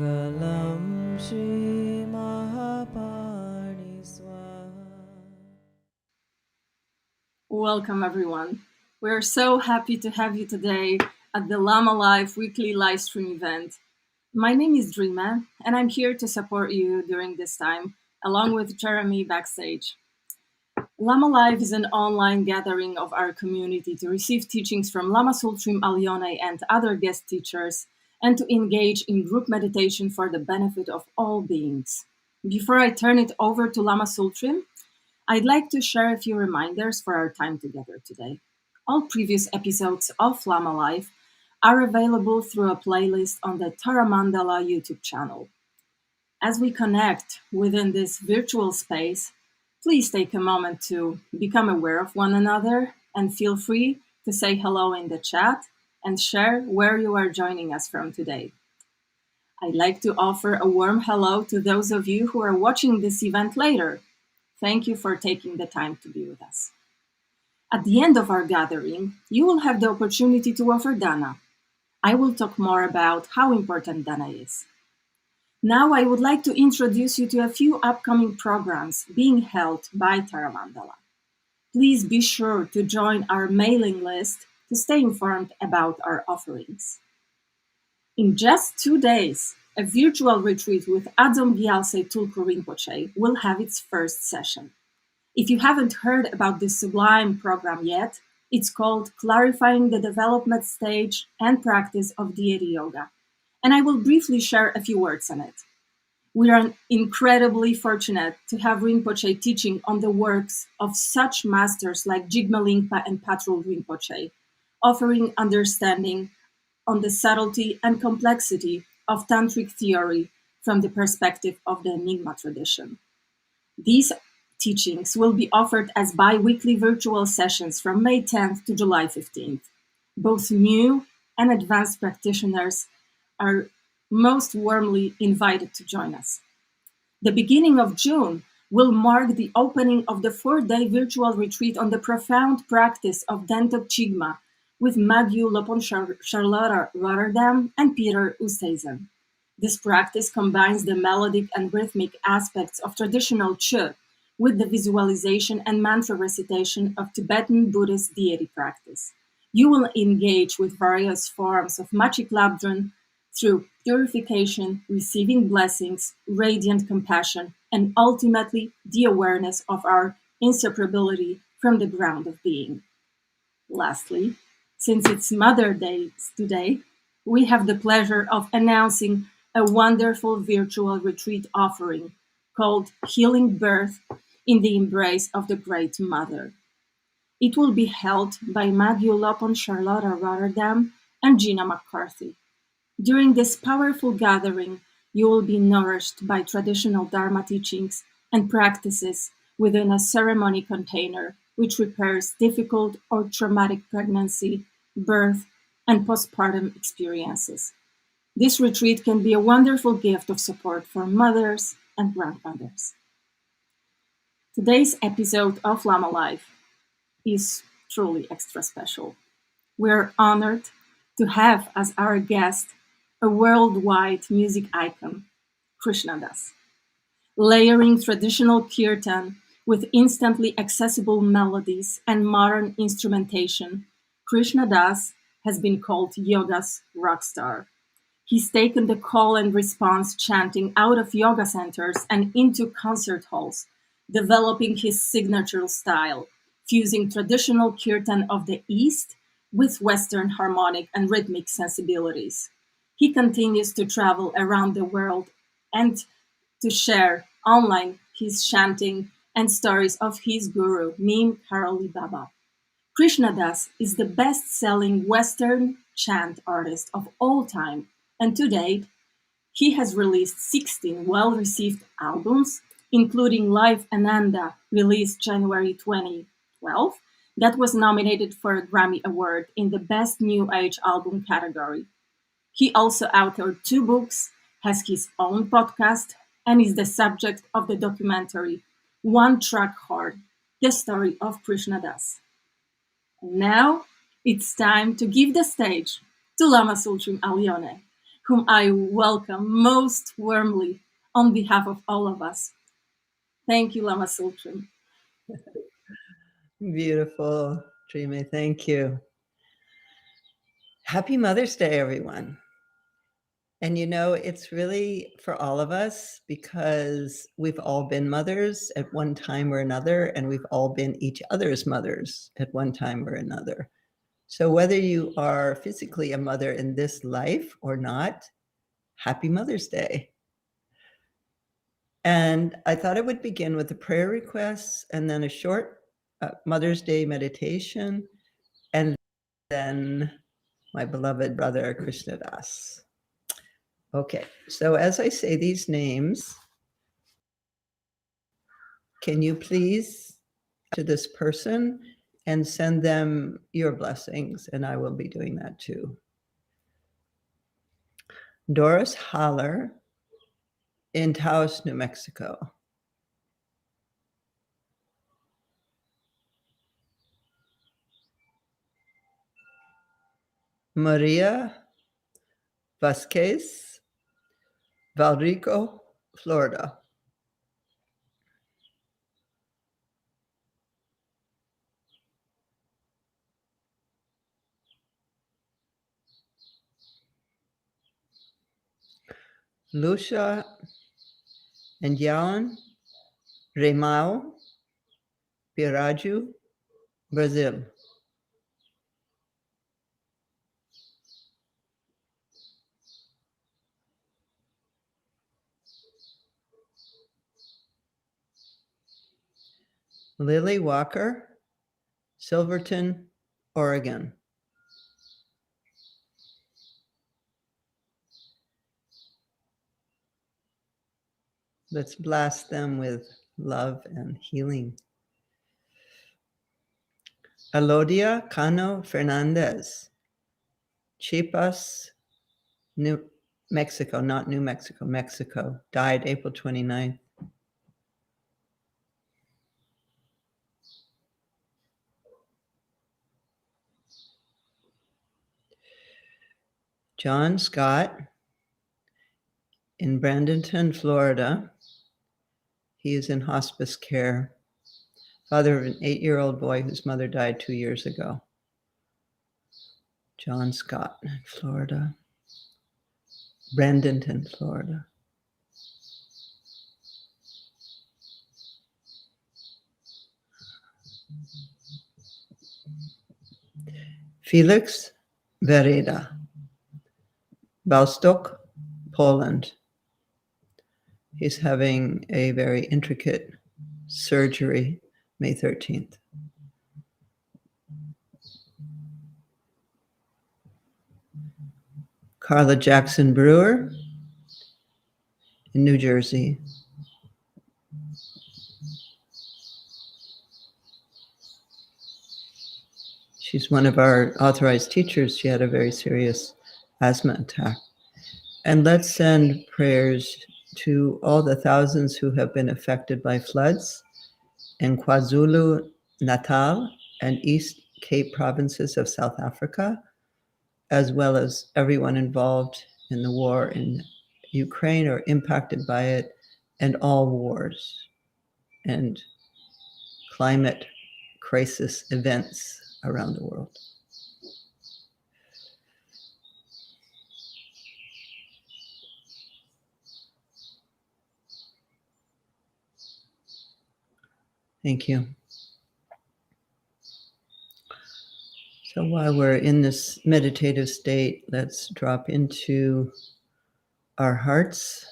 Mangalam Shri Mahapani Swaha. Welcome, everyone. We're so happy to have you today at the Lama Live weekly live stream event. My name is Drimé, and I'm here to support you during this time, along with Jeremy backstage. Lama Live is an online gathering of our community to receive teachings from Lama Tsultrim Allione and other guest teachers, and to engage in group meditation for the benefit of all beings. Before I turn it over to Lama Tsultrim, I'd like to share a few reminders for our time together today. All previous episodes of Lama Live are available through a playlist on the Tārā YouTube channel. As we connect within this virtual space, please take a moment to become aware of one another and feel free to say hello in the chat and share where you are joining us from today. I'd like to offer a warm hello to those of you who are watching this event later. Thank you for taking the time to be with us. At the end of our gathering, you will have the opportunity to offer dana. I will talk more about how important dana is. Now I would like to introduce you to a few upcoming programs being held by Tārā. Please be sure to join our mailing list to stay informed about our offerings. In just 2 days, a virtual retreat with Adzom Gyaltse Tulku Rinpoche will have its first session. If you haven't heard about this sublime program yet, it's called Clarifying the Development Stage and Practice of Deity Yoga, and I will briefly share a few words on it. We are incredibly fortunate to have Rinpoche teaching on the works of such masters like Jigme Lingpa and Patrul Rinpoche, offering understanding on the subtlety and complexity of tantric theory from the perspective of the Enigma tradition. These teachings will be offered as bi-weekly virtual sessions from May 10th to July 15th. Both new and advanced practitioners are most warmly invited to join us. The beginning of June will mark the opening of the 4-day virtual retreat on the profound practice of Dentok Chigma with Magyu Lopon Charlotte Rotterdam and Peter Oosthuizen. This practice combines the melodic and rhythmic aspects of traditional Chu with the visualization and mantra recitation of Tibetan Buddhist deity practice. You will engage with various forms of Machik Labdrön through purification, receiving blessings, radiant compassion, and ultimately the awareness of our inseparability from the ground of being. Lastly, since it's Mother Day today, we have the pleasure of announcing a wonderful virtual retreat offering called Healing Birth in the Embrace of the Great Mother. It will be held by Magyu Lopon Charlotte Rotterdam and Gina McCarthy. During this powerful gathering, you will be nourished by traditional Dharma teachings and practices within a ceremony container which repairs difficult or traumatic pregnancy, birth, and postpartum experiences. This retreat can be a wonderful gift of support for mothers and grandmothers. Today's episode of Lama Live is truly extra special. We're honored to have as our guest a worldwide music icon, Krishna Das. Layering traditional kirtan with instantly accessible melodies and modern instrumentation, Krishna Das has been called yoga's rock star. He's taken the call and response chanting out of yoga centers and into concert halls, developing his signature style, fusing traditional kirtan of the East with Western harmonic and rhythmic sensibilities. He continues to travel around the world and to share online his chanting and stories of his guru, Neem Karoli Baba. Krishna Das is the best-selling Western chant artist of all time, and to date, he has released 16 well-received albums, including Live Ananda, released January 2012, that was nominated for a Grammy Award in the Best New Age Album category. He also authored 2 books, has his own podcast, and is the subject of the documentary One Track Heart, the story of Krishna Das. And now it's time to give the stage to Lama Tsultrim Allione. whom I welcome most warmly on behalf of all of us. Thank you, Lama Tsultrim. Beautiful, Drimé. Thank you. Happy Mother's Day, everyone. And it's really for all of us because we've all been mothers at one time or another, and we've all been each other's mothers at one time or another. So whether you are physically a mother in this life or not, happy Mother's Day. And I thought I would begin with the prayer requests and then a short Mother's Day meditation, and then my beloved brother Krishna Das. Okay, so as I say these names, can you please to this person and send them your blessings, and I will be doing that too. Doris Haller in Taos, New Mexico. Maria Vasquez, Valrico, Florida. Lucia and Jan Remao, Piraju, Brazil. Lily Walker, Silverton, Oregon. Let's blast them with love and healing. Alodia Cano Fernandez, Chiapas, New Mexico, not New Mexico, Mexico, died April 29th. John Scott in Bradenton, Florida. He is in hospice care, father of an 8-year-old boy whose mother died 2 years ago. John Scott, Florida. Bradenton, Florida. Felix Vereda, Białystok, Poland. He's having a very intricate surgery May 13th. Carla Jackson Brewer in New Jersey. She's one of our authorized teachers. She had a very serious asthma attack. And let's send prayers to all the thousands who have been affected by floods in KwaZulu-Natal and East Cape provinces of South Africa, as well as everyone involved in the war in Ukraine or impacted by it, and all wars and climate crisis events around the world. Thank you. So while we're in this meditative state, let's drop into our hearts.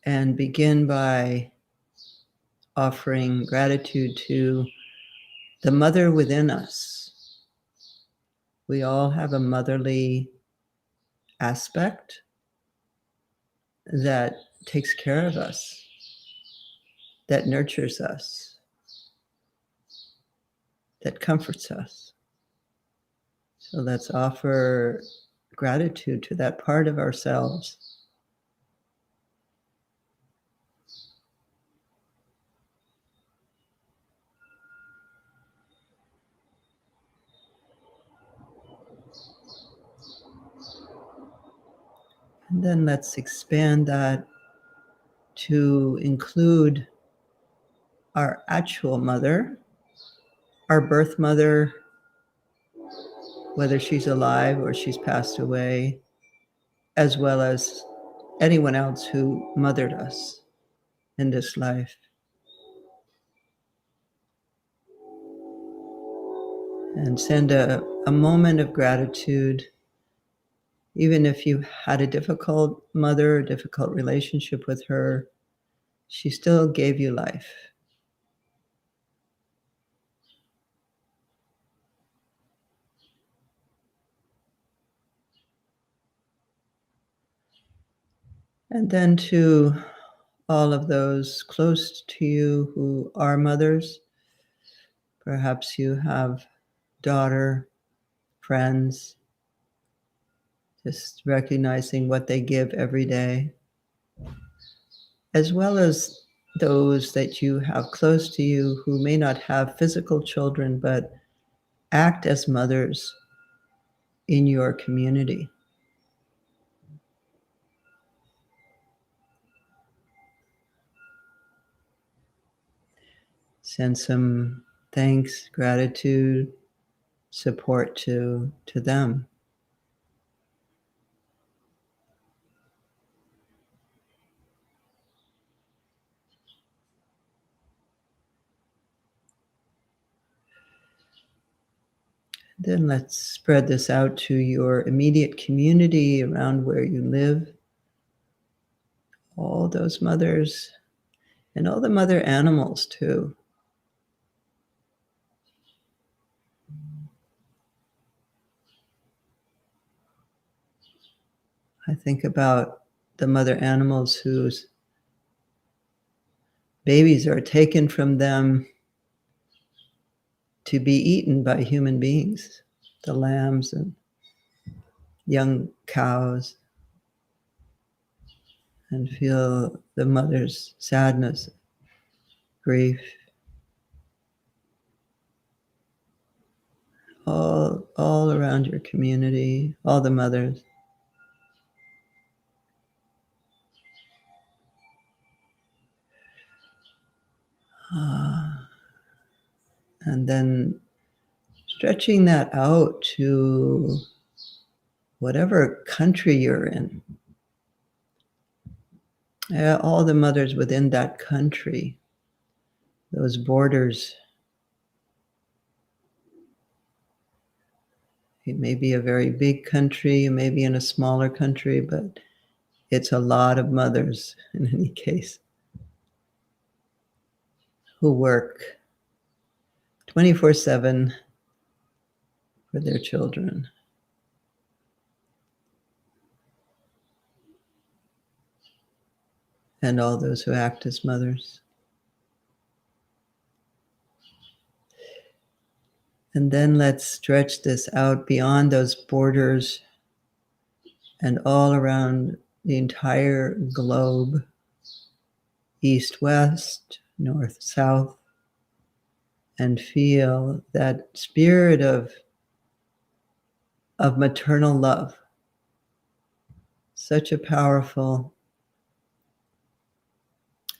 And begin by offering gratitude to the mother within us. We all have a motherly aspect that takes care of us, that nurtures us, that comforts us. So let's offer gratitude to that part of ourselves. And then let's expand that to include our actual mother, our birth mother, whether she's alive or she's passed away, as well as anyone else who mothered us in this life. And send a moment of gratitude, even if you had a difficult mother, a difficult relationship with her, she still gave you life. And then to all of those close to you who are mothers, perhaps you have daughter, friends, just recognizing what they give every day, as well as those that you have close to you who may not have physical children, but act as mothers in your community. Send some thanks, gratitude, support to them. Then let's spread this out to your immediate community around where you live. All those mothers and all the mother animals too. I think about the mother animals whose babies are taken from them to be eaten by human beings, the lambs and young cows, and feel the mother's sadness, grief, all around your community, all the mothers. And then stretching that out to whatever country you're in. All the mothers within that country, those borders. It may be a very big country, it may be in a smaller country, but it's a lot of mothers in any case who work 24/7 for their children. And all those who act as mothers. And then let's stretch this out beyond those borders and all around the entire globe, east, west, north, south, and feel that spirit of maternal love. Such a powerful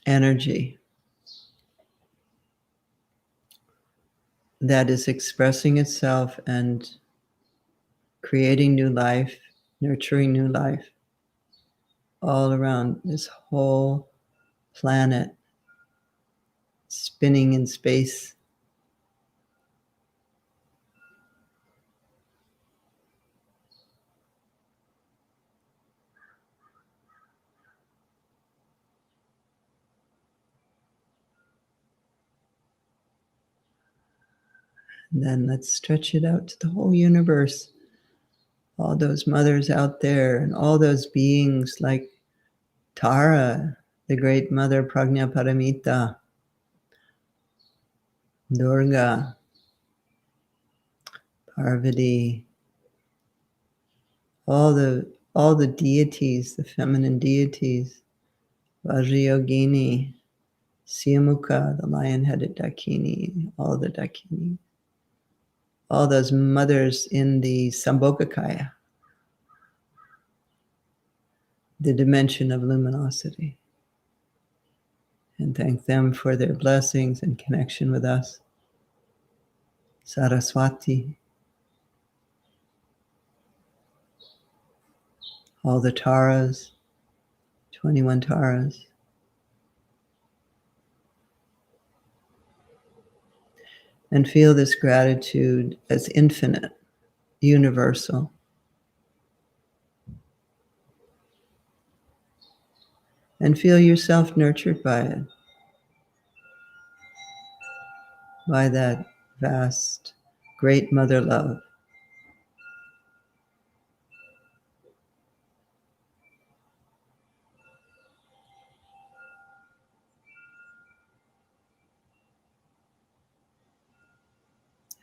energy that is expressing itself and creating new life, nurturing new life all around this whole planet, spinning in space. And then let's stretch it out to the whole universe. All those mothers out there and all those beings like Tārā, the great mother Prajna Paramita, Durga, Parvati, all the deities, the feminine deities, Vajrayogini, Siamukha, the lion-headed Dakini, all the Dakini, all those mothers in the Sambhogakaya. the dimension of luminosity, and thank them for their blessings and connection with us. Saraswati, all the Tāras, 21 Tāras. And feel this gratitude as infinite, universal. And feel yourself nurtured by it, by that vast, great mother love.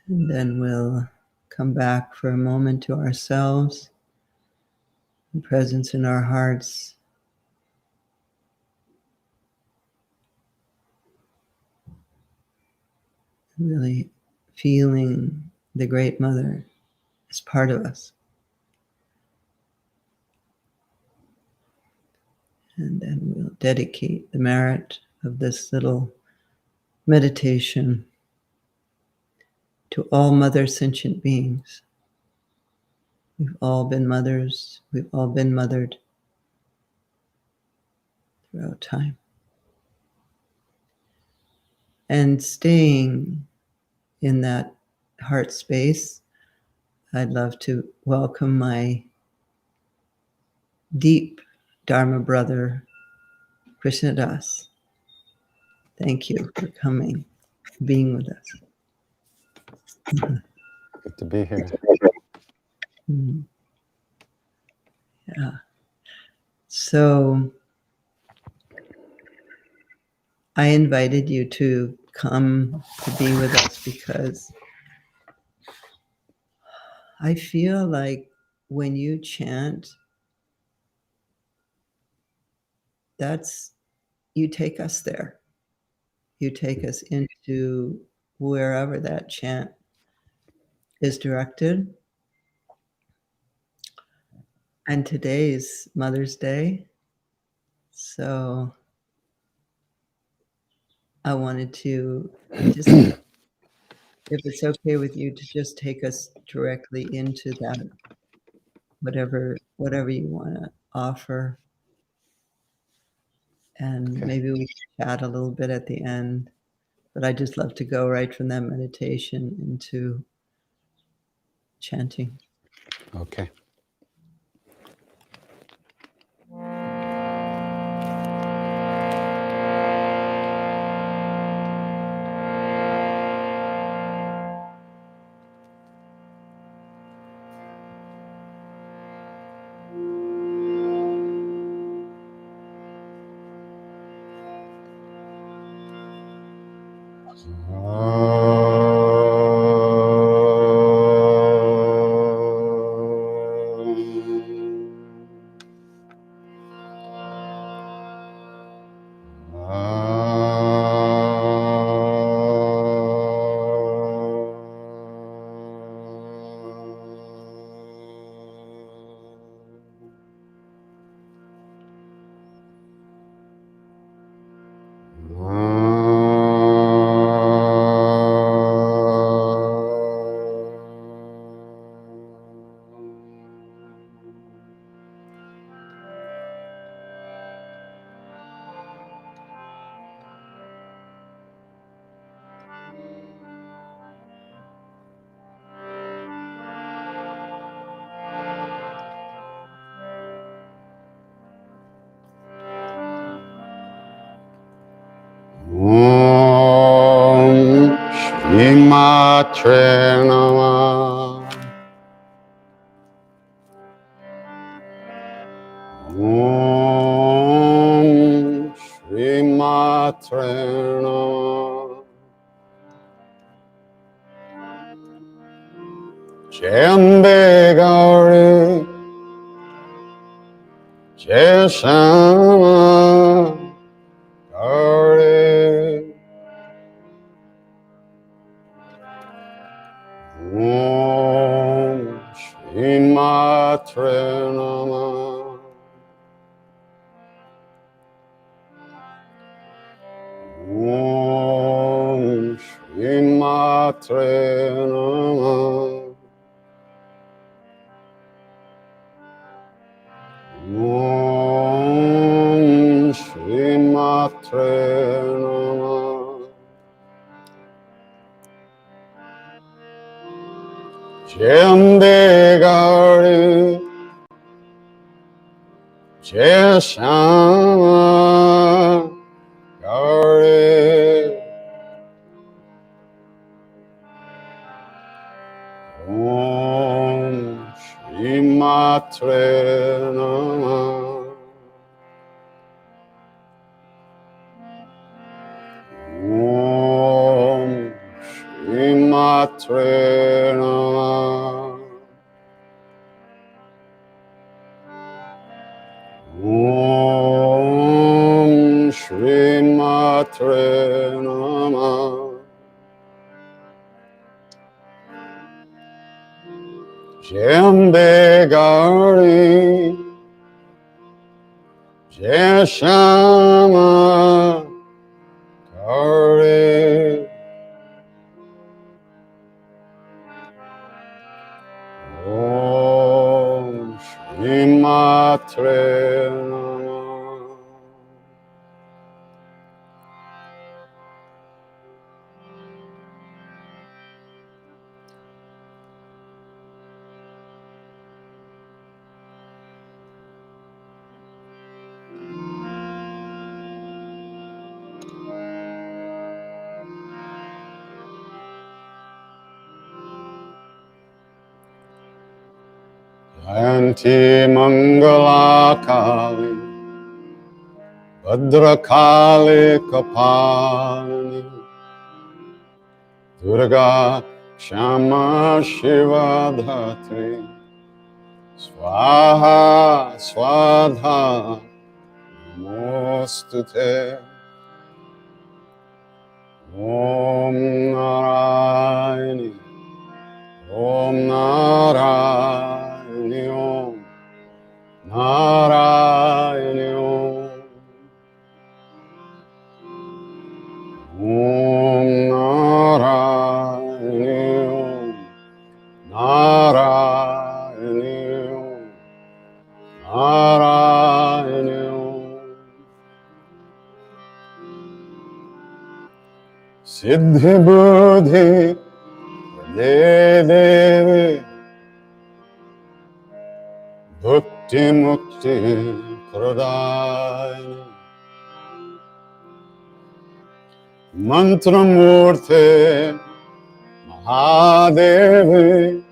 And then we'll come back for a moment to ourselves, and presence in our hearts. Really feeling the Great Mother as part of us. And then we'll dedicate the merit of this little meditation to all mother sentient beings. We've all been mothers. We've all been mothered throughout time. And staying in that heart space, I'd love to welcome my deep Dharma brother, Krishna Das. Thank you for coming, being with us. Good to be here. Yeah. So I invited you to come to be with us because I feel like when you chant, you take us there. You take us into wherever that chant is directed. And today is Mother's Day. So I wanted to just, if it's okay with you, to just take us directly into that, whatever you want to offer. And Okay. maybe we can chat a little bit at the end. But I just love to go right from that meditation into chanting. Okay. Matre Namah. Om Shri Matre Namah. Jambe Gauri Jeshama Gauri. Om Shri Matre Namah. Jayambe Gauri, Jai Shama Gauri, Om Shri Matre Namah. Om Shri Matre Namah. Om Shri Matre Namah. Jayambe Gauri, Jai Shama Gauri, Om Shri Matre Namah. Jayanti Mangala Kali, Bhadrakali Kapalini, Durga Kshama Shiva Dhatri, Swaha Swadha Namostute. Om Narayani, Om Narayani, Om Narayani, Om Narayani, Om Narayani, Om Narayani, Siddhi Buddhi Devi Bhakti Mukti Pradayani Mantra Murthe Mahadevi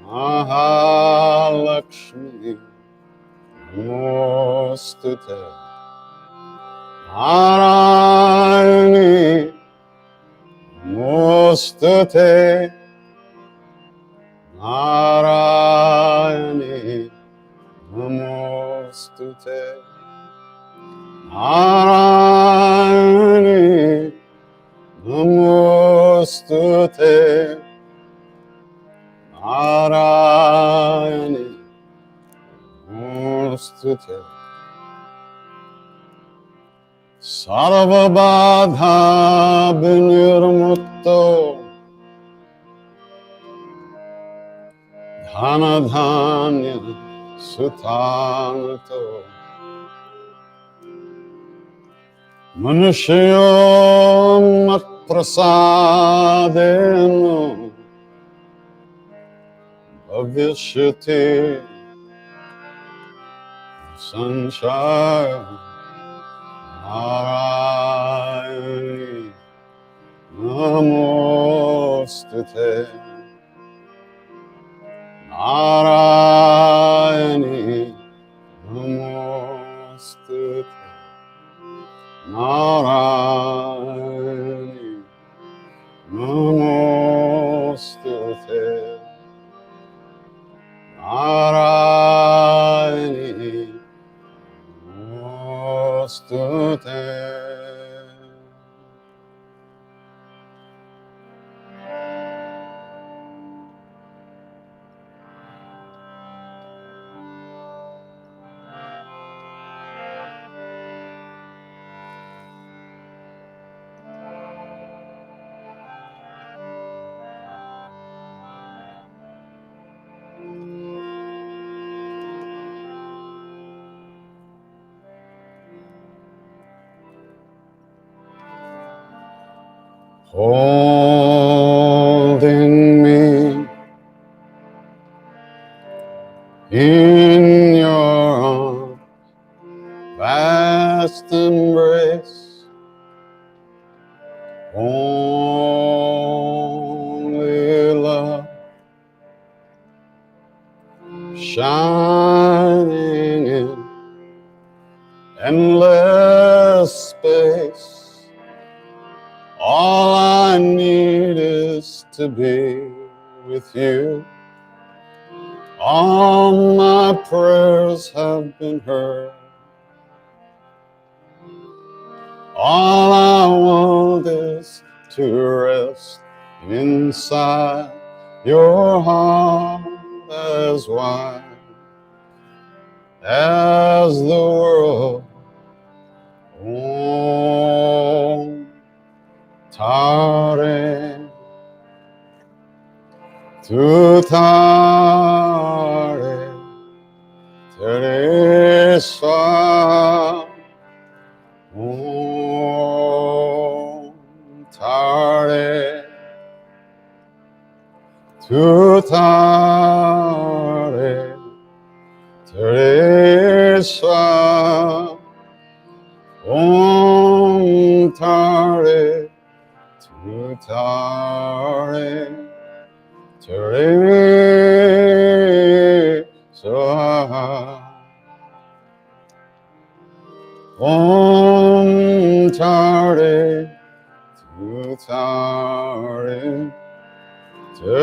Mahalakshmi Namostute Narayani Namostute Narayani Namostute Narayani Namostute Narayani Namostute Sarvabadha Vinirmukto Dhanadhanya Sutanato Manushyo Matprasadeno Bhavishyate Sanchaya Narayani Namostute Narayani Namostute Narayani Namostute Narayani Namostute. Holding me in your arms, vast embrace, only love, shining in endless space. All I need is to be with you. All my prayers have been heard. All I want is to rest inside your heart as wide as the world. Oh, Tārā, Tārā, Teresa. Oh, Tārā, Tārā, Teresa. Om Tārā, Tārā, Teresa. Om Tārā, Tārā, Teresa. Om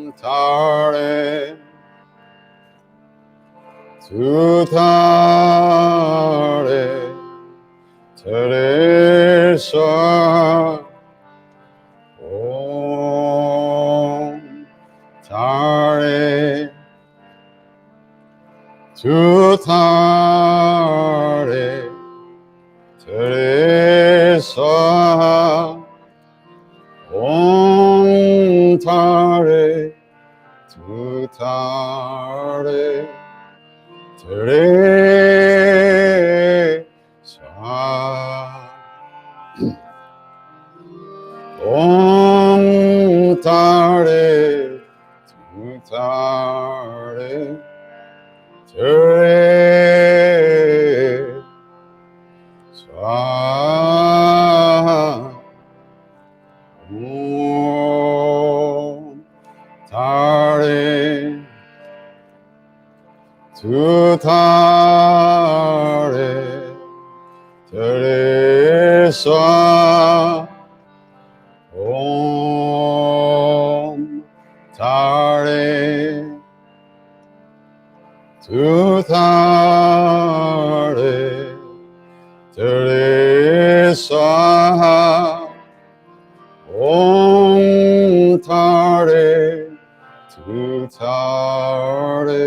Tārā, Tārā, Teresa. Om Tārā, Tārā, Teresa. Om Tārā, Tārā, Teresa. Om Tārā, Tārā, Teresa. Om Tārā, Tārā, Teresa. Om Tārā, Tārā, Teresa. Om Tārā, Tārā,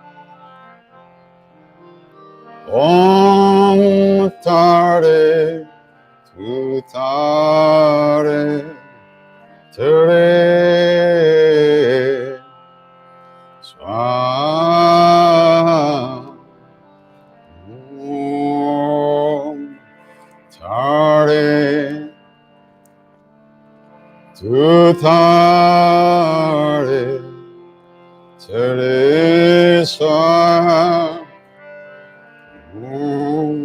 Teresa. Om Tārā, Tārā, Teresa. Om Tārā, Tārā, Teresa. Om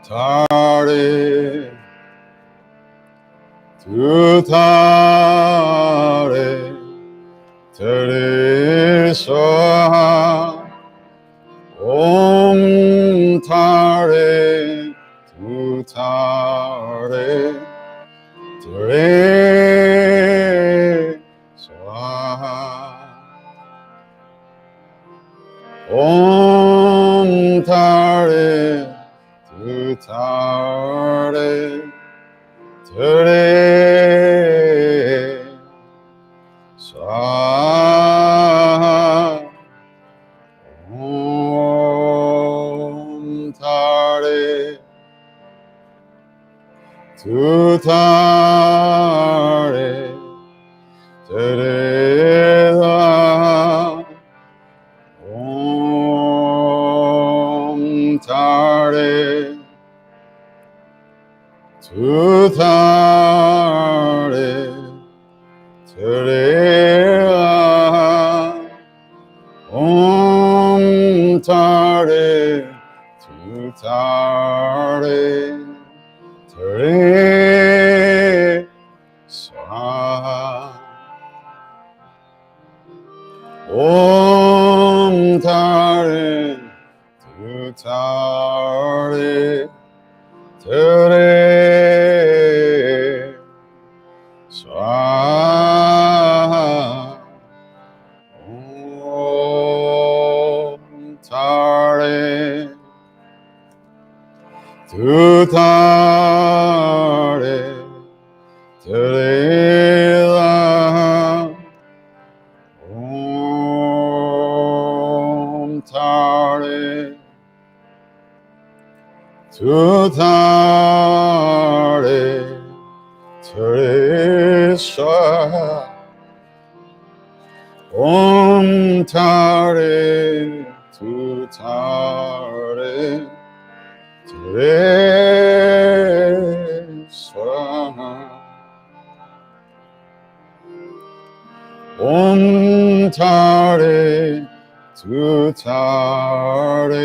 Tārā, Tārā, Teresa. Om Tārā, Tārā, Teresa. Om Tārā, Tārā, Teresa. Om Tārā, Tārā, Teresa. Tārā, Tārā, Tārā, Swaha. Tārā, Tārā, Tārā, Swaha. Tārā, Tārā, Tārā, Tārā, Tārā, Tārā, Swaha. Tārā, Tārā, Tārā, Swaha. Tārā, Tārā, Tārā, Swaha. Tārā, Tārā, Tārā,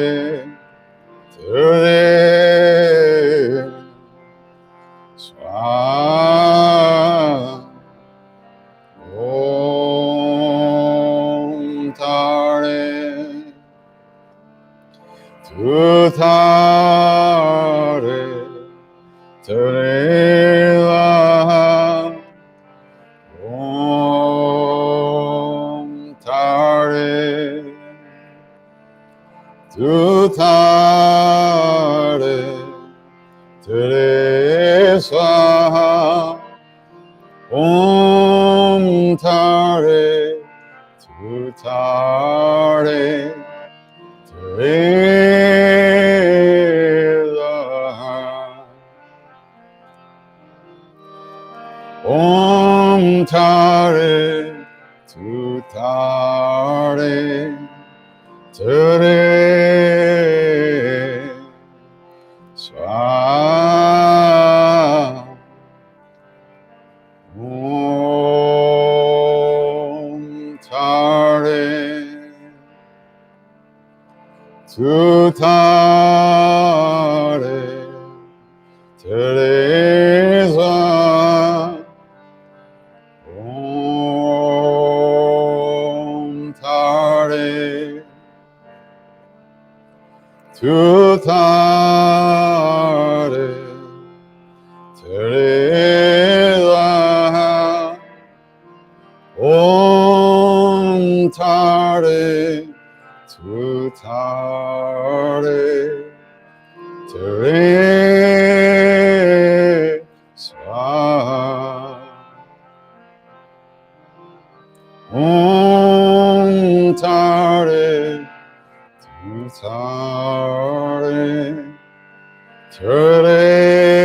Tārā, Swaha. Tārā, Tārā, Tārā, Tārā, Tārā, Swaha. Tārā, Teresa. Tārā, Tārā, Teresa. Tārā, Tārā, Teresa. Tārā, Tārā, Teresa.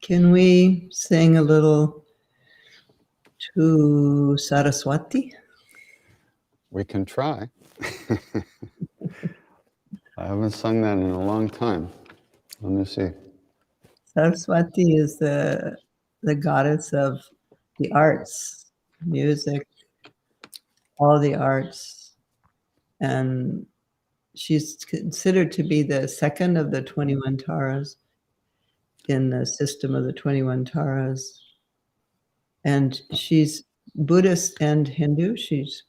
Can we sing a little to Saraswati? We can try. haven't sung that in a long time. Let me see. Saraswati is the goddess of the arts, music, all the arts. And she's considered to be the second of the 21 Tāras in the system of the 21 Tāras. And she's Buddhist and Hindu. She's,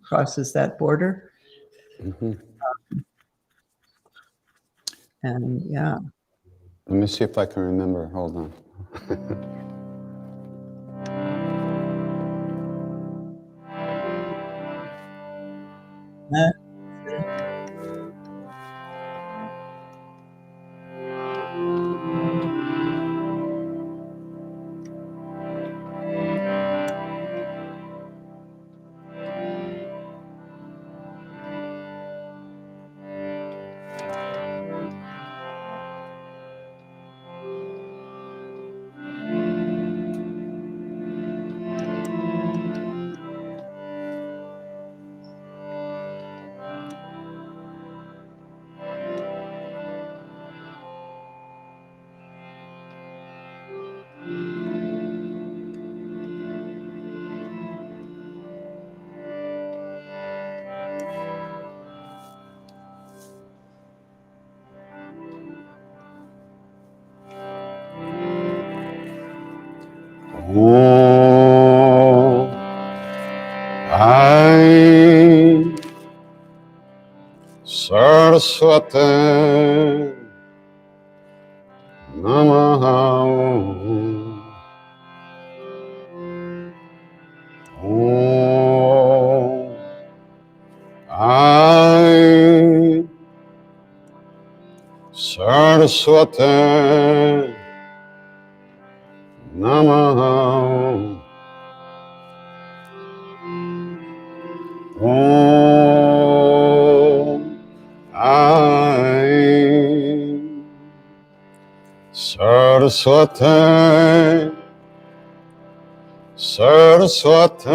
crosses that border. Mm-hmm. And yeah. Let me see if I can remember. Hold on. Saraswati Namaha. Saraswati Namaha. Saraswati, Saraswati,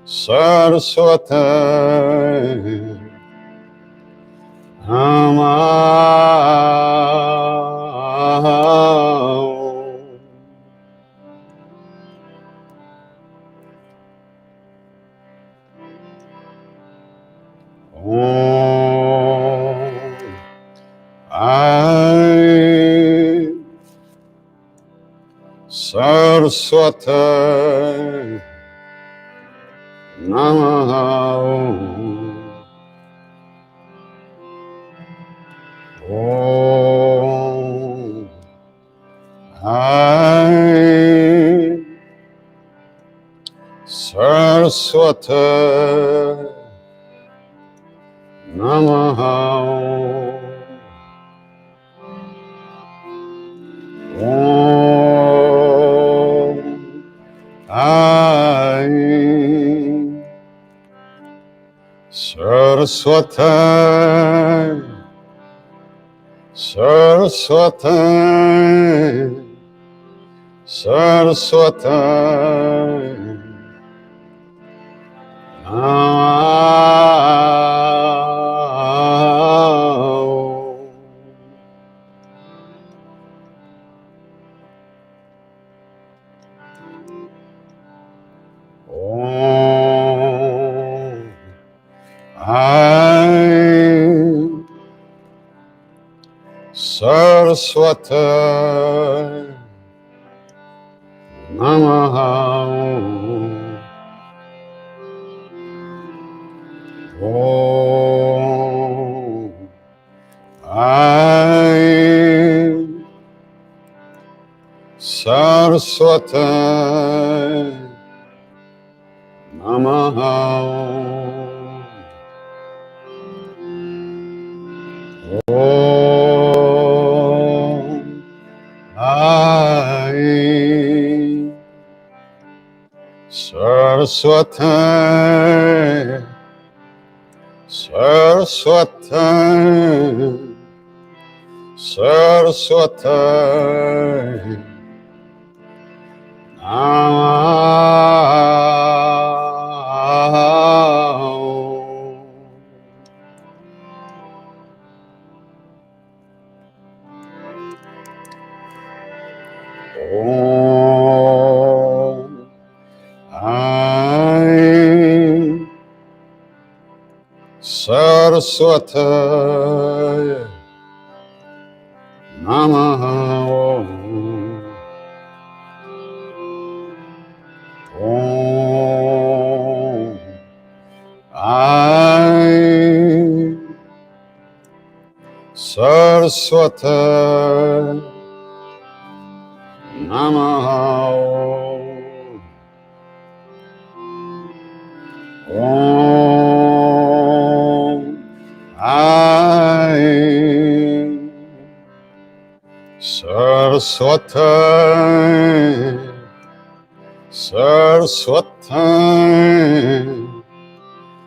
Saraswati, Saraswati Namaha. Saraswati Namaha. Saraswati, Saraswati, Saraswati, Saraswati Namaha. Saraswati Namaha. Saraswati, Saraswati, Saraswati, Namaha. Saraswati Namaha. Om I Saraswati Namaha. Om I Saraswati Saraswati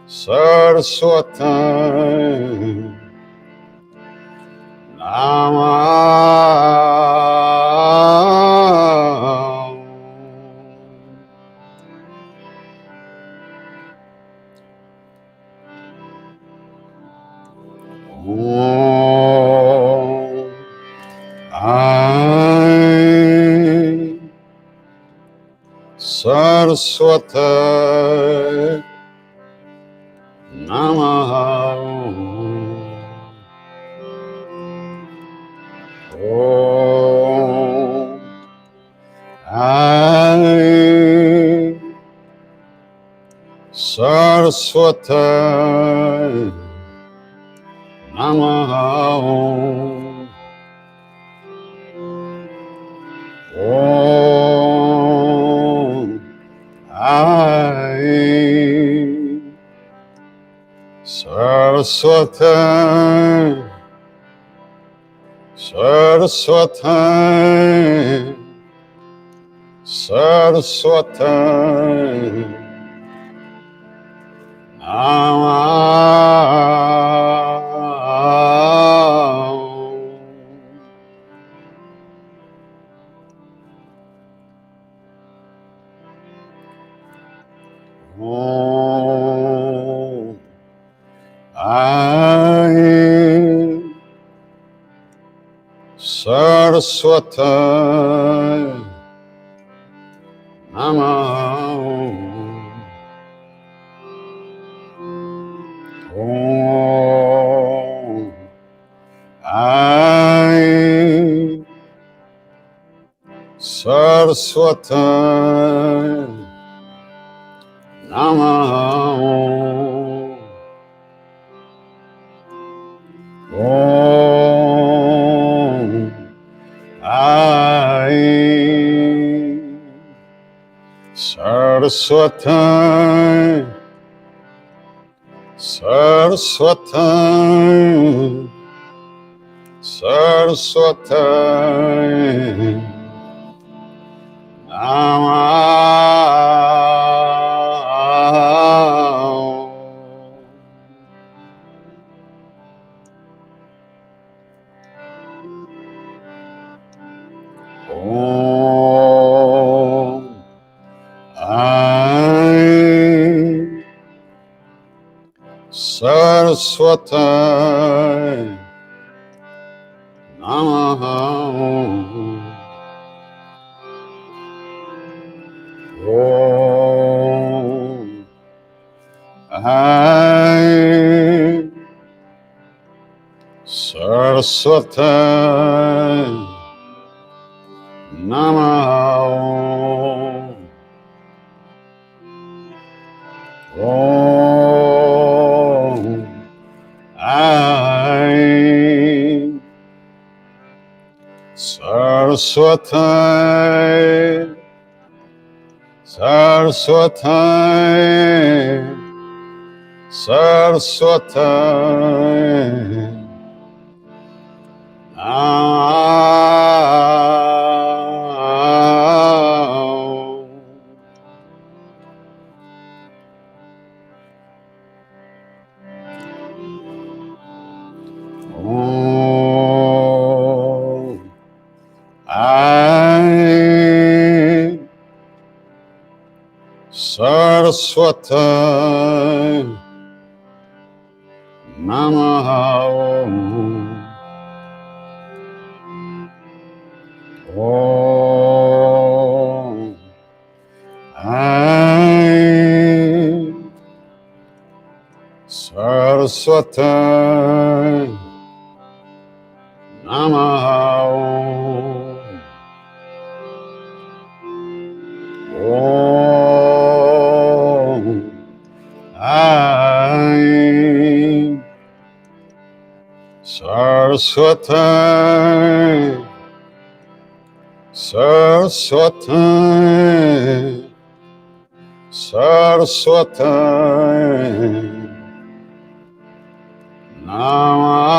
Saraswati Namaha. Om I Saraswati Namaha. Om I Saraswati Namaha. Om I Saraswati Saraswati Saraswati Namaha. Om I Saraswati Namaha. Om I Saraswati Namaha. Om I Saraswati Saraswati Saraswati Namaha. Om I Saraswati Namaha. Om I Saraswati Namaha. Om I Saraswati Saraswati Saraswati Namaha. Om I Saraswati Namaha. Om I Saraswati Saraswati Namaha Om Aim Saraswati Saraswati Saraswati Namaha.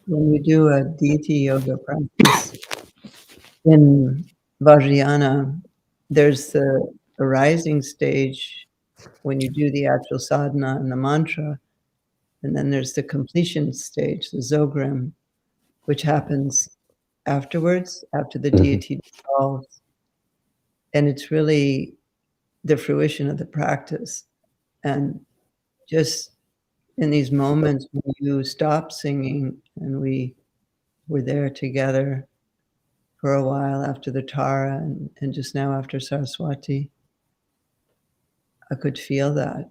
When you do a deity yoga practice in Vajrayana, there's the arising stage when you do the actual sadhana and the mantra, and then there's the completion stage, the zogrim, which happens afterwards, after the deity dissolves. And it's really the fruition of the practice. And just in these moments when you stop singing and we were there together for a while after the Tārā and just now after Saraswati, I could feel that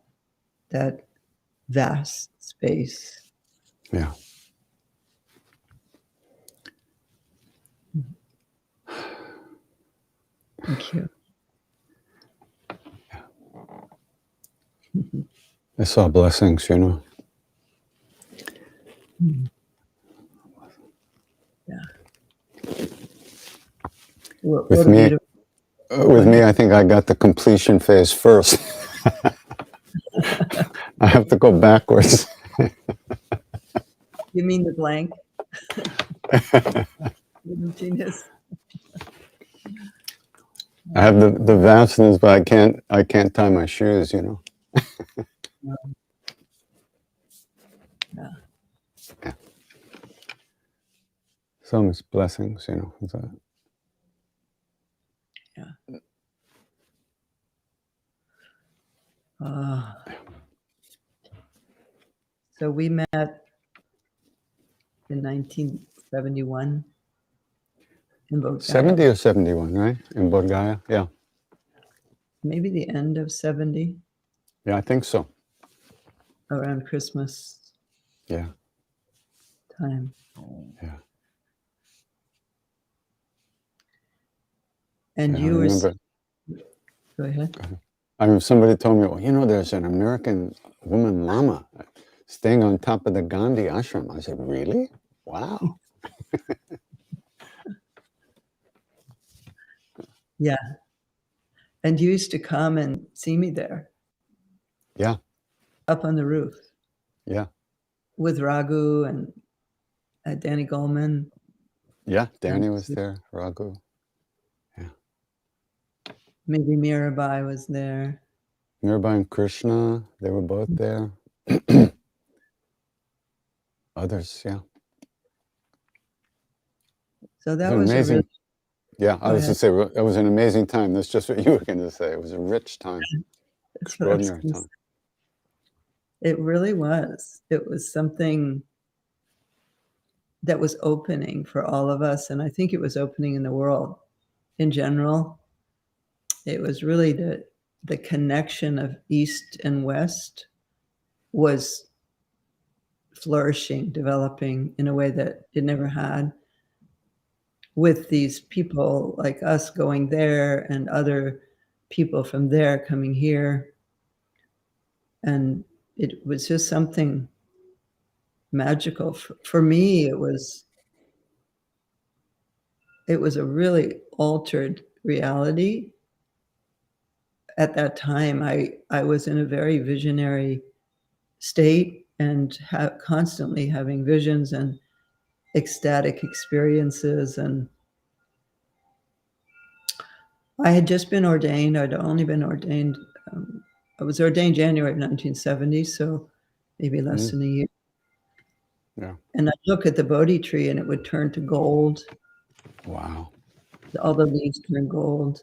vast space. Yeah. Thank you. I saw blessings, you know. Yeah. What With a me, beautiful- I think I got the completion phase first. I have to go backwards. You mean the blank? Genius. I have the vastness, but I can't tie my shoes, you know. Yeah. Yeah. So much blessings, you know. Yeah. So we met in 1971 in Bodh Gaya. 70 or 71, right? In Bodh Gaya, yeah. Maybe the end of 70, Yeah, I think so. around Christmas Yeah, time. yeah. And Yeah, you I were... remember. Go ahead. I remember somebody told me, well, you know, there's an American woman Lama staying on top of the Gandhi ashram. I said, really? Wow. Yeah. And you used to come and see me there. Yeah. Up on the roof. Yeah. With Raghu and Danny Goleman. Yeah, Danny was there, Raghu. Yeah. Maybe Mirabai was there. Mirabai and Krishna, they were both there. Others, yeah. So that was was amazing. Yeah, I was ahead. to say, it was an amazing time. That's just what you were going to say. It was a rich time, extraordinary time. It really was. It was something that was opening for all of us. And I think it was opening in the world in general. It was really the connection of East and West was flourishing, developing in a way that it never had. with these people like us going there and other people from there coming here. And it was just something magical. For me, it was a really altered reality. At that time, I was in a very visionary state and constantly having visions and ecstatic experiences. And I had just been ordained. I'd only been ordained. I was ordained January of 1970, so maybe less than a year. Yeah. And I'd look at the Bodhi tree and it would turn to gold. Wow. All the leaves turn gold.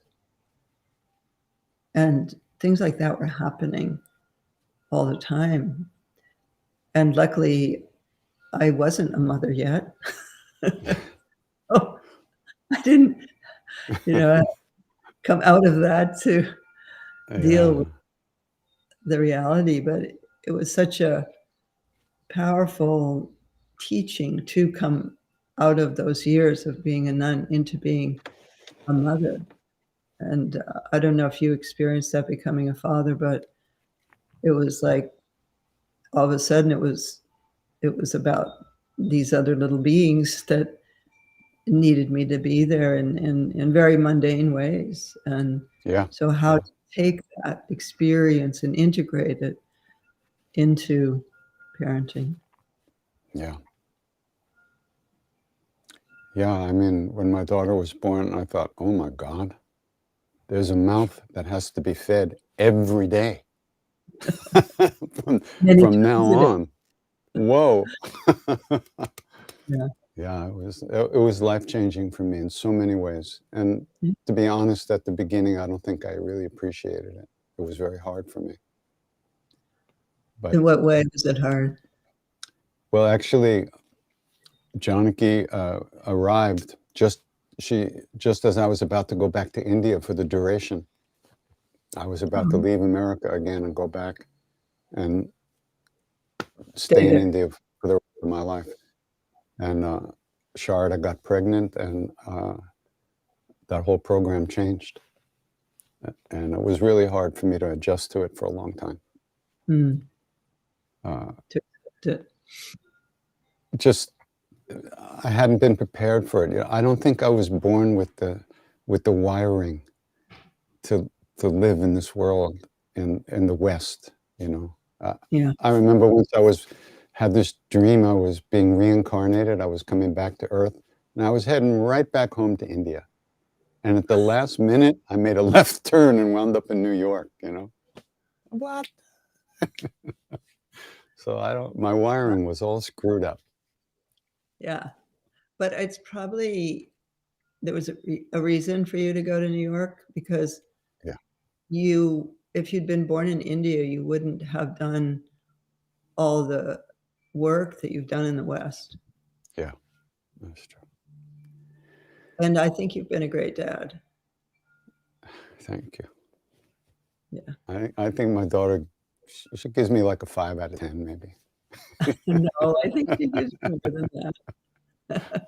And things like that were happening all the time. And luckily, I wasn't a mother yet. Oh, I didn't, come out of that to deal with the reality, but it was such a powerful teaching to come out of those years of being a nun into being a mother. And I don't know if you experienced that becoming a father, but it was like all of a sudden it was about these other little beings that needed me to be there in very mundane ways. And so how to take that experience and integrate it into parenting. Yeah. Yeah, I mean, when my daughter was born, I thought, oh my God, there's a mouth that has to be fed every day from now on. Whoa. Yeah, it was life-changing for me in so many ways. And to be honest, at the beginning, I don't think I really appreciated it. It was very hard for me. But in what way was it hard? Well, actually, Janaki arrived just as I was about to go back to India for the duration. I was about to leave America again and go back and stay in India for the rest of my life. And Sharda got pregnant, and that whole program changed. And it was really hard for me to adjust to it for a long time. I hadn't been prepared for it. I don't think I was born with the wiring to live in this world in the West. I remember once had this dream. I was being reincarnated. I was coming back to Earth, and I was heading right back home to India. And at the last minute, I made a left turn and wound up in New York. What? So my wiring was all screwed up. Yeah, but it's probably there was a reason for you to go to New York, because if you'd been born in India, you wouldn't have done all the work that you've done in the West. Yeah, that's true. And I think you've been a great dad. Thank you. Yeah. I think my daughter, she gives me like a 5 out of 10, maybe. No, I think she gives more than that.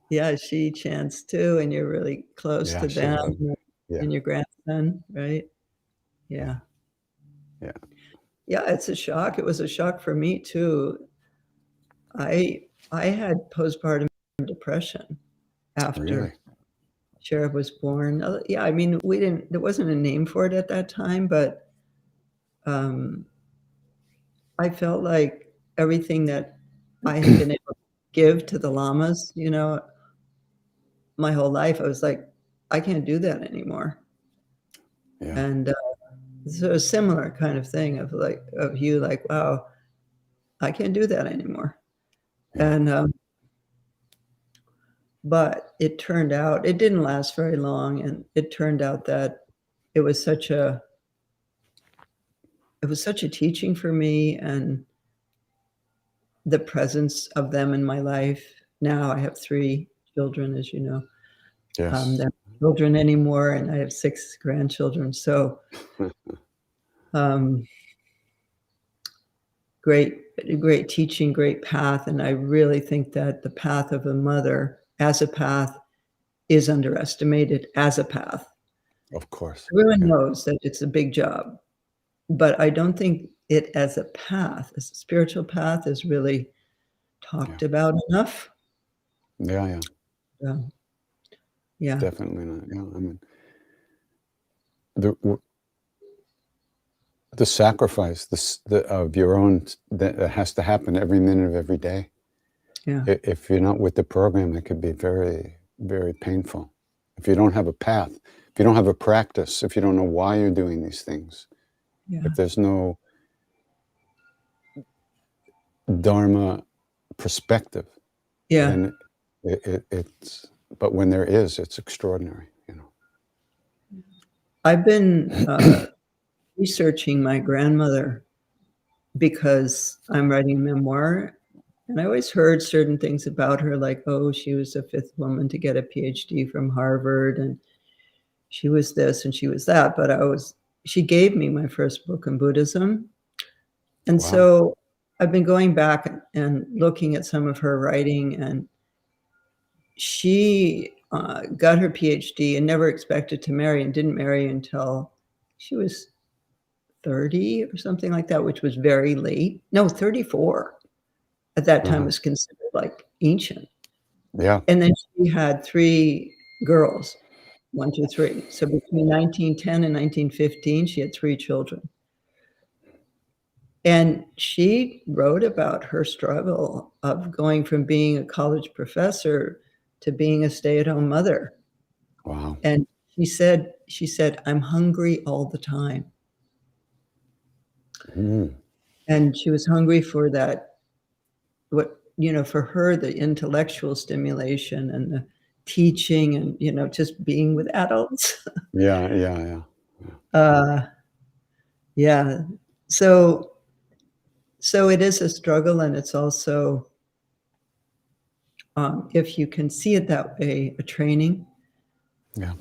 Yeah, she chants too, and you're really close to them and your grandson, right? Yeah. Yeah. Yeah, it's a shock. It was a shock for me too. I had postpartum depression after Cherub was born. Yeah, I mean, there wasn't a name for it at that time, but I felt like everything that I had been able to give to the lamas, my whole life, I was like, I can't do that anymore. Yeah. And so a similar kind of thing of you like, wow, I can't do that anymore. Yeah. And but it turned out, it didn't last very long, and it turned out that it was such a teaching for me, and the presence of them in my life. Now I have 3 children, as you know. Yes. They're not children anymore, and I have 6 grandchildren. So great teaching, great path. And I really think that the path of a mother as a path is underestimated as a path. Of course. Everyone knows that it's a big job, but I don't think it as a path, as a spiritual path, is really talked about enough. Yeah. Yeah. Definitely not. Yeah, I mean, the sacrifice of your own that has to happen every minute of every day. Yeah. If you're not with the program, it could be very, very painful. If you don't have a path, if you don't have a practice, if you don't know why you're doing these things, if there's no Dharma perspective, then it's. But when there is, it's extraordinary. I've been researching my grandmother because I'm writing a memoir, and I always heard certain things about her, like, oh, she was the 5th woman to get a PhD from Harvard, and she was this and she was that. But she gave me my first book in Buddhism, and so I've been going back and looking at some of her writing, and she got her PhD and never expected to marry, and didn't marry until she was 30 or something like that, which was very late. No, 34 at that time was considered like ancient. Yeah. And then she had 3 girls, 1, 2, 3. So between 1910 and 1915, she had 3 children. And she wrote about her struggle of going from being a college professor to being a stay-at-home mother. Wow. And she said, I'm hungry all the time. And she was hungry for that, for her, the intellectual stimulation and the teaching and, just being with adults. Yeah. So it is a struggle, and it's also, if you can see it that way, a training. Yeah.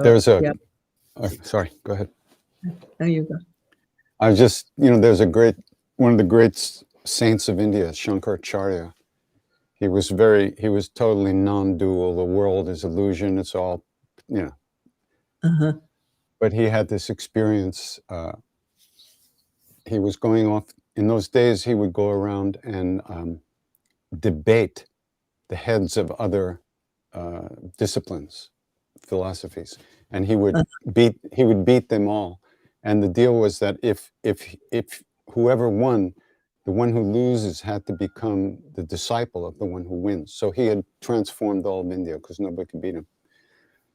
There's sorry, go ahead. No, you go. I was just, there's one of the great saints of India, Shankaracharya. He was totally non-dual. The world is illusion. It's all, But he had this experience. He was going off. In those days, he would go around and debate the heads of other disciplines, philosophies, and he would beat them all. And the deal was that if whoever won, the one who loses had to become the disciple of the one who wins. So he had transformed all of India because nobody could beat him.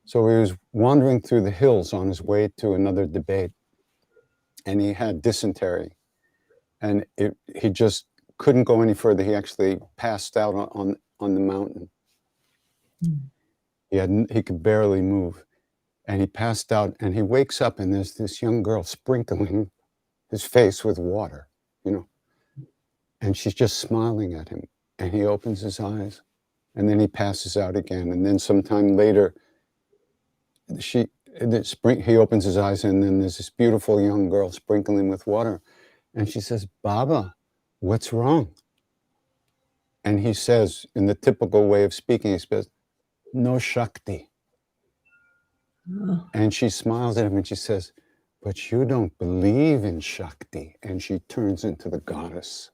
So he was wandering through the hills on his way to another debate, and he had dysentery, and he just couldn't go any further. He actually passed out on the mountain. He could barely move, and he passed out, and he wakes up, and there's this young girl sprinkling his face with water, and she's just smiling at him, and he opens his eyes, and then he passes out again, and then sometime later he opens his eyes, and then there's this beautiful young girl sprinkling with water, and she says, "Baba, what's wrong?" And he says, in the typical way of speaking, he says, "No Shakti." And she smiles at him and she says, "But you don't believe in Shakti." And she turns into the goddess.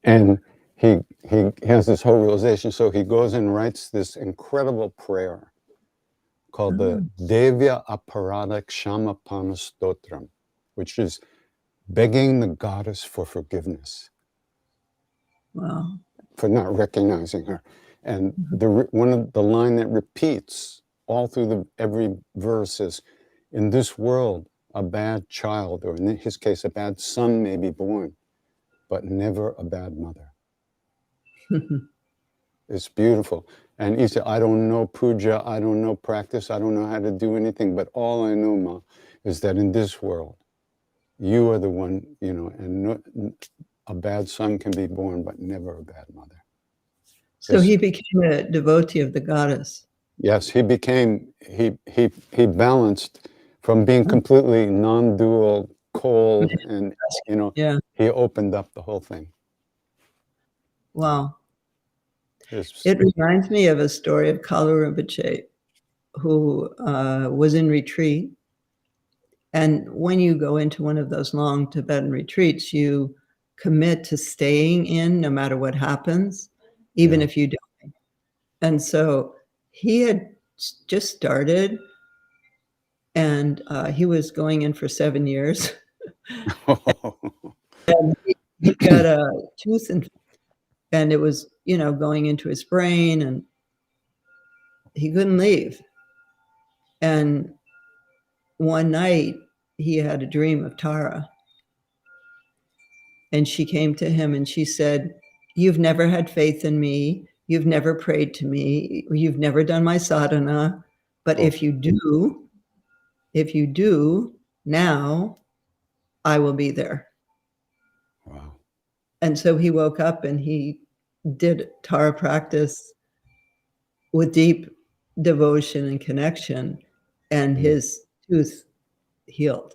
And he has this whole realization. So he goes and writes this incredible prayer called the Devya Aparada Kshamapana Stotram, which is begging the goddess for forgiveness. Wow. For not recognizing her. And one of the line that repeats all through every verse is, in this world, a bad child, or in his case, a bad son may be born, but never a bad mother. It's beautiful. And he said, I don't know puja, I don't know practice, I don't know how to do anything, but all I know, Ma, is that in this world, you are the one, and a bad son can be born, but never a bad mother. So he became a devotee of the goddess. Yes, he balanced from being completely non-dual, cold, and Yeah. he opened up the whole thing. Wow. It reminds me of a story of Kalu Rinpoche, who was in retreat. And when you go into one of those long Tibetan retreats, you commit to staying in no matter what happens, even if you die. And so he had just started, and he was going in for 7 years. And he got a tooth infection, and it was, going into his brain, and he couldn't leave. And one night he had a dream of Tārā. And she came to him and she said, "You've never had faith in me. You've never prayed to me. You've never done my sadhana. But if you do, now I will be there." Wow. And so he woke up and he did Tārā practice with deep devotion and connection, and his tooth healed.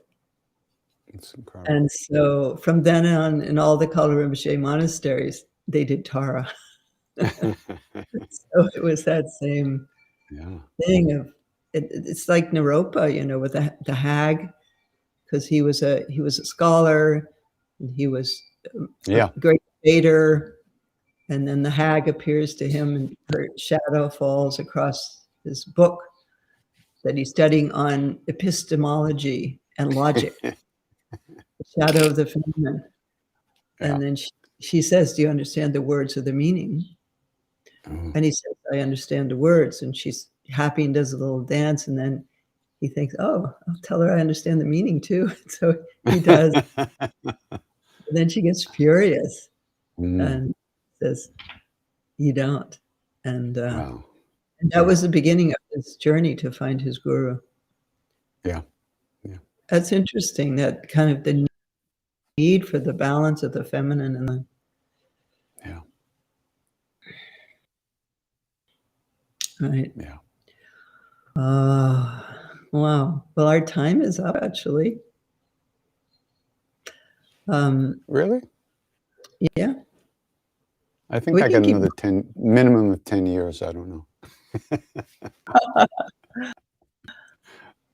It's incredible. And so from then on, in all the Kalu Rinpoche monasteries, they did Tārā. So it was that same thing of it's like Naropa, with the hag, because he was a scholar, and he was a great debater, and then the hag appears to him, and her shadow falls across his book that he's studying on epistemology and logic. The shadow of the feminine. And then she says, "Do you understand the words of the meaning?" And he says, "I understand the words." And she's happy and does a little dance. And then he thinks, "Oh, I'll tell her I understand the meaning too." So he does. And then she gets furious and says, "You don't." And, and that was the beginning of his journey to find his guru. Yeah. That's interesting, that kind of the need for the balance of the feminine and the right. Yeah. Wow. Well, our time is up, actually. Really? Yeah. I think I got another minimum of 10 years. I don't know.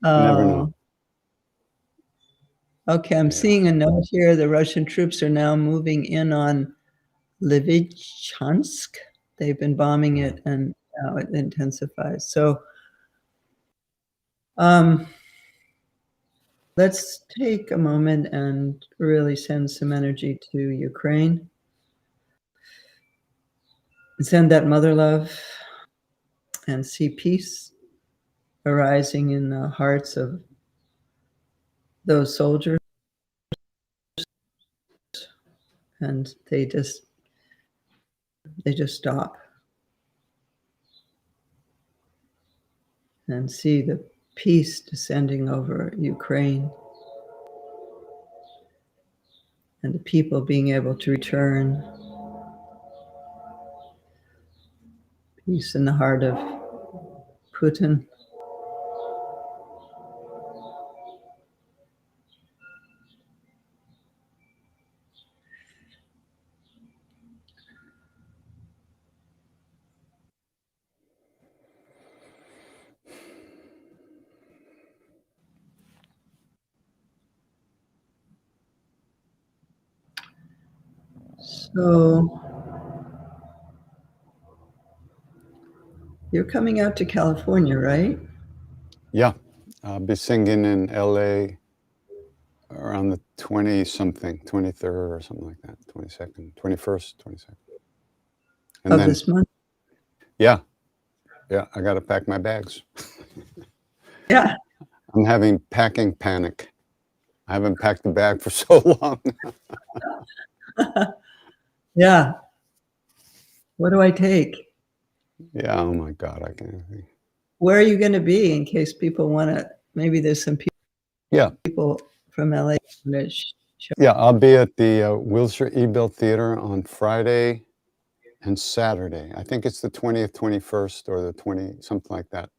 Never know. Okay, I'm seeing a note here. The Russian troops are now moving in on Lysychansk. They've been bombing it, and now it intensifies. So let's take a moment and really send some energy to Ukraine. Send that mother love and see peace arising in the hearts of those soldiers. And they just stop and see the peace descending over Ukraine, and the people being able to return. Peace in the heart of Putin. So you're coming out to California, right? Yeah. I'll be singing in LA around the 20-something, 23rd or something like that, 22nd, 21st, 22nd. And of this month? Yeah. Yeah, I got to pack my bags. Yeah. I'm having packing panic. I haven't packed a bag for so long. Yeah. What do I take? Yeah, oh my God, I can't think. Where are you going to be, in case people want to, maybe there's some people from LA. Yeah, I'll be at the Wilshire Ebell Theater on Friday and Saturday. I think it's the 20th, 21st, or the 20, something like that.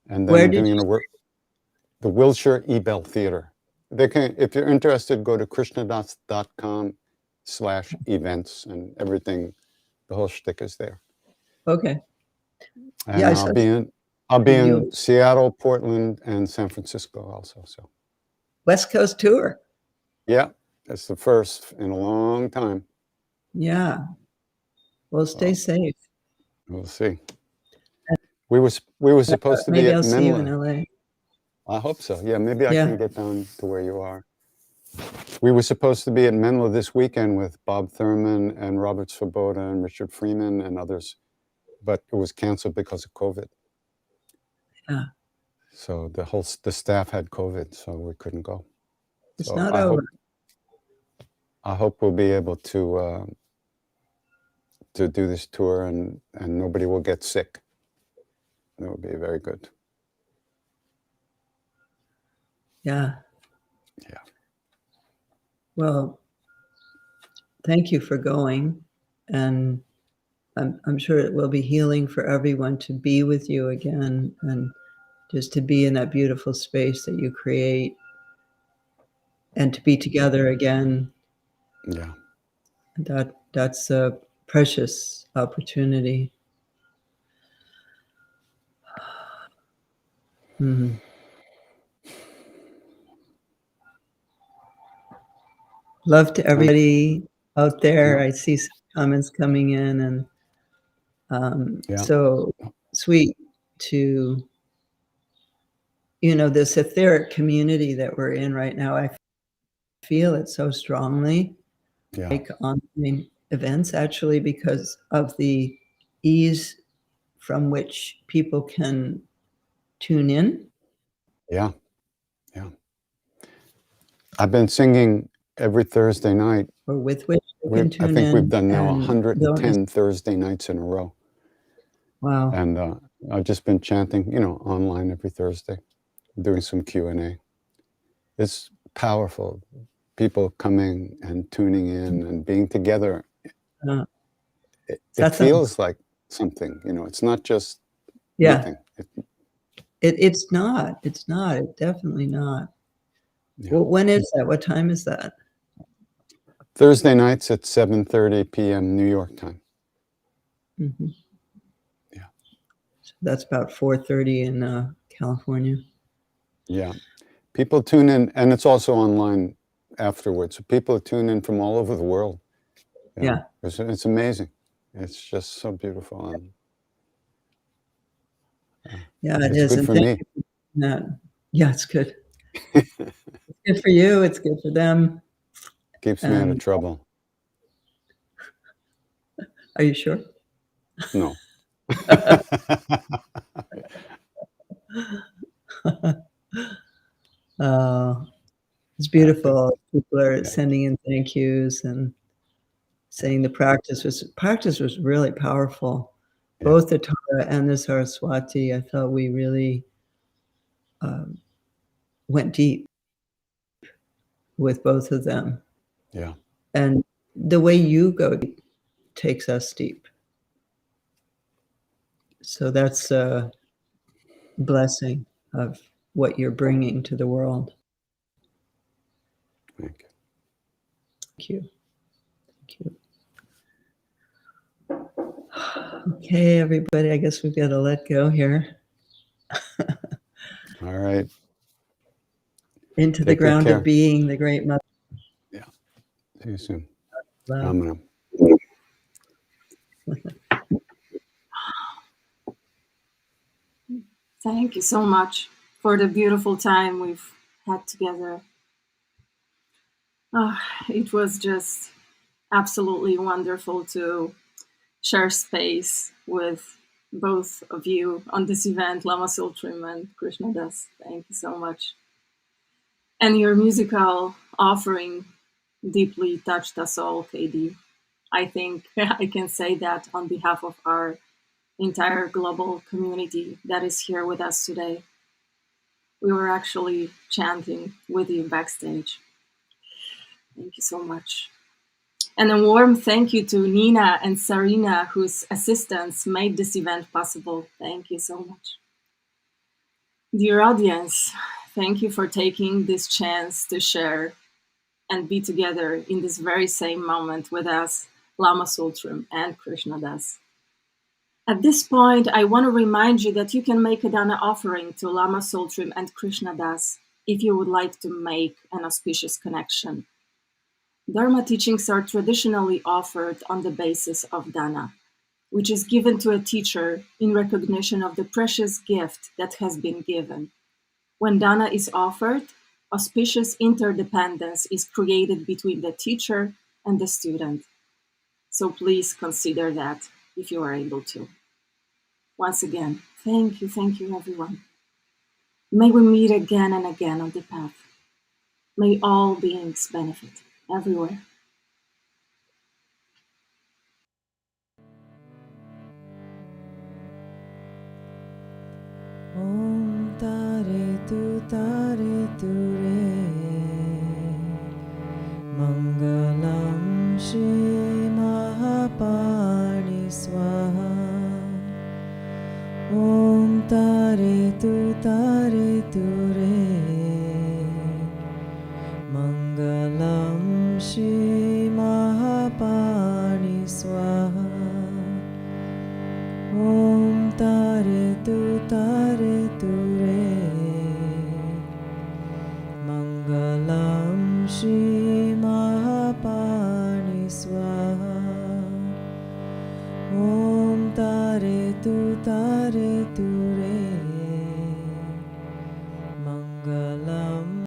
And then I'm doing the Wilshire Ebell Theater. they can, if you're interested, go to krishnadas.com/events, and everything, the whole shtick is there. Okay. And Yeah, I I'll saw be in you. Seattle, Portland, and San Francisco also. So West Coast tour. yeah, that's the first in a long time. Yeah. Well, stay safe. We'll see. We were supposed to be Maybe at I'll see you in Menlo. LA. I hope so. Yeah, maybe I Yeah. can get down to where you are. We were supposed to be at Menlo this weekend with Bob Thurman and Robert Svoboda and Richard Freeman and others, but it was canceled because of COVID. Yeah. So the staff had COVID, so we couldn't go. It's So not over. I hope we'll be able to do this tour and nobody will get sick. That would be very good. Yeah. Yeah. Well, thank you for going. And I'm sure it will be healing for everyone to be with you again and just to be in that beautiful space that you create and to be together again. Yeah. That's a precious opportunity. Mm-hmm. Love to everybody out there. Yeah. I see some comments coming in, and Yeah. so sweet to, this etheric community that we're in right now. I feel it so strongly, Yeah. like online events, actually, because of the ease from which people can tune in. Yeah. Yeah. I've been singing every Thursday night. Or with which they can tune in. I think we've done now and 110 Thursday nights in a row. Wow. And I've just been chanting, online every Thursday, doing some Q&A. It's powerful. People coming and tuning in and being together. It feels like something, it's not just nothing. It's not. It's definitely not. Yeah. Well, when is that? What time is that? Thursday nights at 7:30 p.m. New York time. Mm-hmm. Yeah. So that's about 4:30 in California. Yeah. People tune in, and it's also online afterwards. So people tune in from all over the world. Yeah. It's amazing. It's just so beautiful. And, yeah, it it's is. good And for thank me. you for that. Yeah, it's good. It's good for you. It's good for them. Keeps me out of trouble. Are you sure? No. It's beautiful. People are sending in thank yous and saying the practice was really powerful. Yeah. Both the Tārā and the Saraswati, I felt we really went deep with both of them. Yeah. And the way you go deep takes us deep. So that's a blessing of what you're bringing to the world. Thank you. Thank you. Okay, everybody, I guess we've got to let go here. All right. Into the ground of being, the great mother. Yeah. See you soon. Love. Thank you so much for the beautiful time we've had together. It was just absolutely wonderful to share space with both of you on this event, Lama Tsultrim and Krishna Das. Thank you so much. And your musical offering deeply touched us all, KD. I think I can say that on behalf of our entire global community that is here with us today. We were actually chanting with you backstage. Thank you so much. And a warm thank you to Nina and Sarina, whose assistance made this event possible. Thank you so much. Dear audience, Thank you for taking this chance to share and be together in this very same moment with us, Lama Tsultrim and Krishna Das. At this point, I want to remind you that you can make a Dana offering to Lama Tsultrim and Krishna Das if you would like to make an auspicious connection. Dharma teachings are traditionally offered on the basis of Dana, which is given to a teacher in recognition of the precious gift that has been given. When Dana is offered, auspicious interdependence is created between the teacher and the student. So please consider that if you are able to. Once again, thank you, everyone. May we meet again and again on the path. May all beings benefit everywhere. Om Tare Tu Re Mangalam Shri Mahapani Swaha. Om Tare Tu Re Mangalam Shri Mahapani Swaha. Om Tare Tu Re Mangalam Shri Mahapani Swaha. Om Tare Tu Re